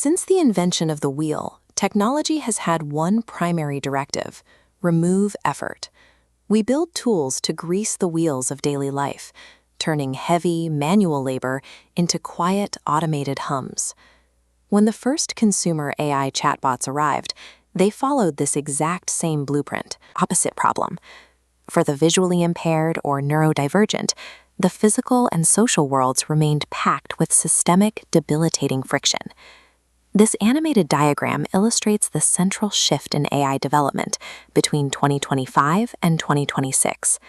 Since the invention of the wheel, technology has had one primary directive: remove effort. We build tools to grease the wheels of daily life, turning heavy, manual labor into quiet, automated hums. When the first consumer AI chatbots arrived, they followed this exact same blueprint, opposite problem. For the visually impaired or neurodivergent, the physical and social worlds remained packed with systemic, debilitating friction. This animated diagram illustrates the central shift in AI development between 2025 and 2026.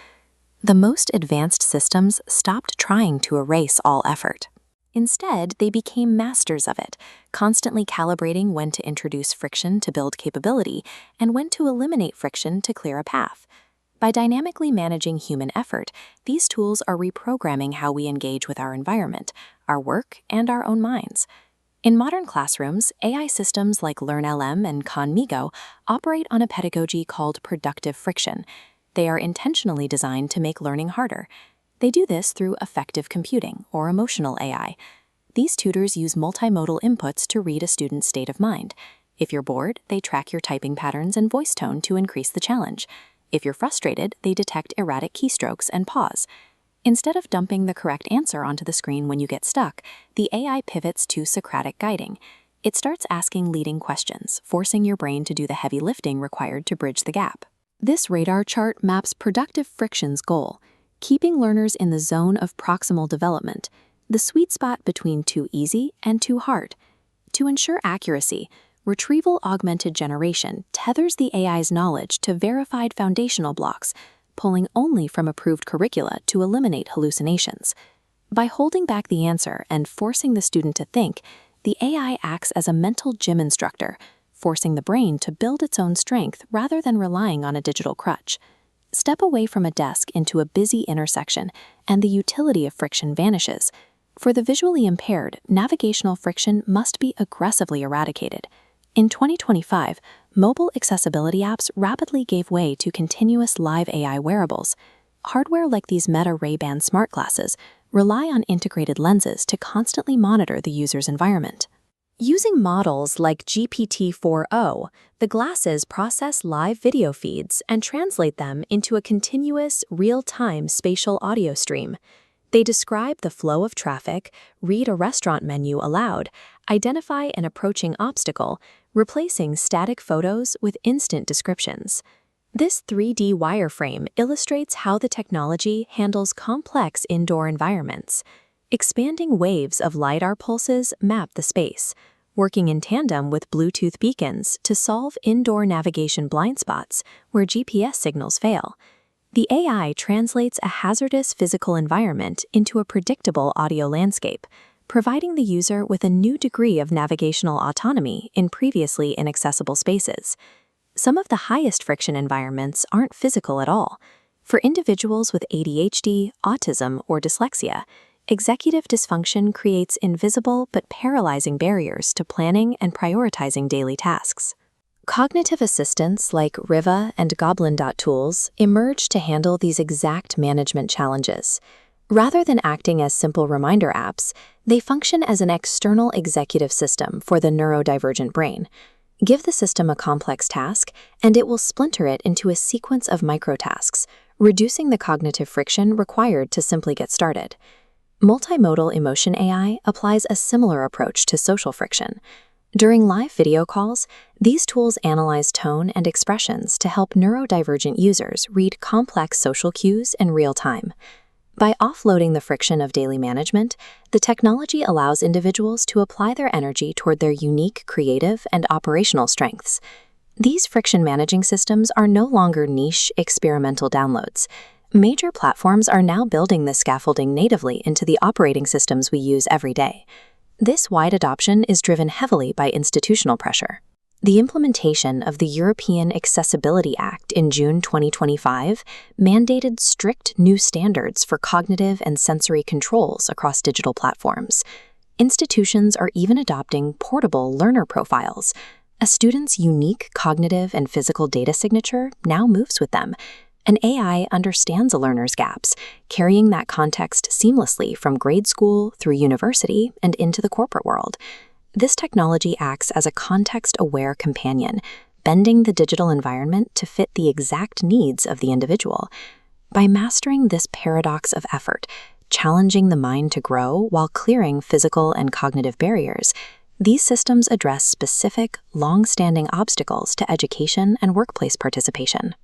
The most advanced systems stopped trying to erase all effort. Instead, they became masters of it, constantly calibrating when to introduce friction to build capability and when to eliminate friction to clear a path. By dynamically managing human effort, these tools are reprogramming how we engage with our environment, our work, and our own minds. In modern classrooms, AI systems like LearnLM and Khanmigo operate on a pedagogy called productive friction. They are intentionally designed to make learning harder. They do this through affective computing, or emotional AI. These tutors use multimodal inputs to read a student's state of mind. If you're bored, they track your typing patterns and voice tone to increase the challenge. If you're frustrated, they detect erratic keystrokes and pause. Instead of dumping the correct answer onto the screen when you get stuck, the AI pivots to Socratic guiding. It starts asking leading questions, forcing your brain to do the heavy lifting required to bridge the gap. This radar chart maps productive friction's goal, keeping learners in the zone of proximal development, the sweet spot between too easy and too hard. To ensure accuracy, retrieval-augmented generation tethers the AI's knowledge to verified foundational blocks, pulling only from approved curricula to eliminate hallucinations. By holding back the answer and forcing the student to think, the AI acts as a mental gym instructor, forcing the brain to build its own strength rather than relying on a digital crutch. Step away from a desk into a busy intersection, and the utility of friction vanishes. For the visually impaired, navigational friction must be aggressively eradicated. In 2025, mobile accessibility apps rapidly gave way to continuous live AI wearables. Hardware like these Meta Ray-Ban smart glasses rely on integrated lenses to constantly monitor the user's environment. Using models like GPT-4o, the glasses process live video feeds and translate them into a continuous, real-time spatial audio stream. They describe the flow of traffic, read a restaurant menu aloud, identify an approaching obstacle, replacing static photos with instant descriptions. This 3D wireframe illustrates how the technology handles complex indoor environments. Expanding waves of LiDAR pulses map the space, working in tandem with Bluetooth beacons to solve indoor navigation blind spots where GPS signals fail. The AI translates a hazardous physical environment into a predictable audio landscape, providing the user with a new degree of navigational autonomy in previously inaccessible spaces. Some of the highest friction environments aren't physical at all. For individuals with ADHD, autism, or dyslexia, executive dysfunction creates invisible but paralyzing barriers to planning and prioritizing daily tasks. Cognitive assistants like Riva and Goblin tools emerge to handle these exact management challenges. Rather than acting as simple reminder apps, they function as an external executive system for the neurodivergent brain. Give the system a complex task, and it will splinter it into a sequence of microtasks, reducing the cognitive friction required to simply get started. Multimodal emotion AI applies a similar approach to social friction. During live video calls, these tools analyze tone and expressions to help neurodivergent users read complex social cues in real time. By offloading the friction of daily management, the technology allows individuals to apply their energy toward their unique creative and operational strengths. These friction managing systems are no longer niche, experimental downloads. Major platforms are now building this scaffolding natively into the operating systems we use every day. This wide adoption is driven heavily by institutional pressure. The implementation of the European Accessibility Act in June 2025 mandated strict new standards for cognitive and sensory controls across digital platforms. Institutions are even adopting portable learner profiles. A student's unique cognitive and physical data signature now moves with them. An AI understands a learner's gaps, carrying that context seamlessly from grade school through university and into the corporate world. This technology acts as a context-aware companion, bending the digital environment to fit the exact needs of the individual. By mastering this paradox of effort, challenging the mind to grow while clearing physical and cognitive barriers, these systems address specific, long-standing obstacles to education and workplace participation.